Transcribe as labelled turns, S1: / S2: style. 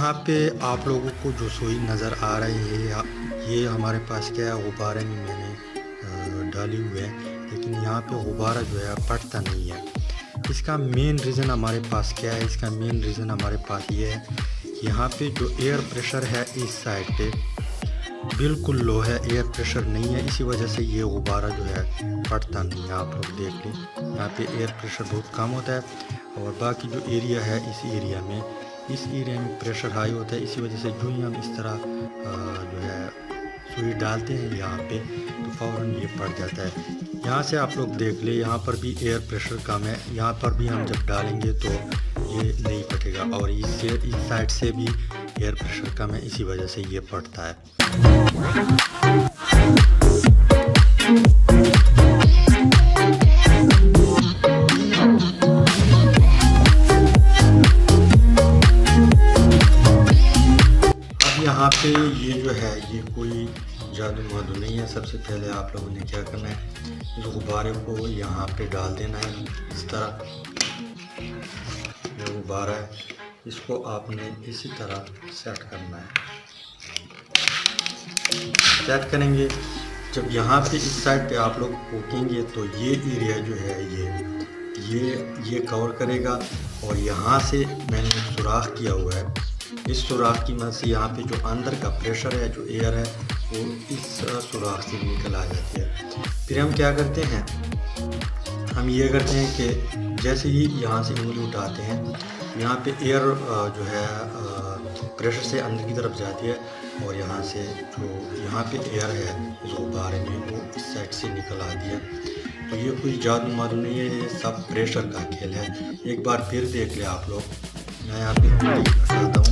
S1: यहाँ पे आप लोगों को जो सुई नज़र आ रही है ये हमारे पास क्या है, गुब्बारे में मैंने डाली हुई है, लेकिन यहाँ पे गुब्बारा जो है फटता नहीं है। इसका मेन रीज़न हमारे पास क्या है? इसका मेन रीज़न हमारे पास ये है, यहाँ पे जो एयर प्रेशर है इस साइड पे बिल्कुल लो है, एयर प्रेशर नहीं है, इसी वजह से ये गुब्बारा जो है फटता नहीं है। आप लोग देख लें, यहाँ पे एयर प्रेशर बहुत कम होता है और बाकी जो एरिया है इस एरिया में प्रेशर हाई होता है। इसी वजह से जो ही हम इस तरह जो है सुई डालते हैं यहाँ पे तो फ़ौरन ये फट जाता है। यहाँ से आप लोग देख ले, यहाँ पर भी एयर प्रेशर कम है, यहाँ पर भी हम जब डालेंगे तो ये नहीं फटेगा, और इस साइड से भी एयर प्रेशर कम है, इसी वजह से ये फटता है। यहाँ पे ये जो है ये कोई जादू मादू नहीं है। सबसे पहले आप लोगों ने क्या करना है, इस गुब्बारे को यहाँ पे डाल देना है इस तरह। ये गुब्बारा है, इसको आपने इसी तरह सेट करना है। सेट करेंगे, जब यहाँ पे इस साइड पे आप लोग फूकेंगे तो ये एरिया जो है ये कवर करेगा, और यहाँ से मैंने सुराख किया हुआ है, इस सुराख की मदद से यहाँ पे जो अंदर का प्रेशर है, जो एयर है, वो इस सुराख से निकल आ जाती है। फिर हम क्या करते हैं, हम ये करते हैं कि जैसे ही यहाँ से उंगली उठाते हैं, यहाँ पे एयर जो है प्रेशर से अंदर की तरफ जाती है, और यहाँ से जो यहाँ पे एयर है इस गुब्बारे में वो इस साइड से निकल आती है। तो ये कोई जादू मादू नहीं है, ये सब प्रेशर का खेल है। एक बार फिर देख ले आप लोग, मैं यहाँ पे हटाता हूँ।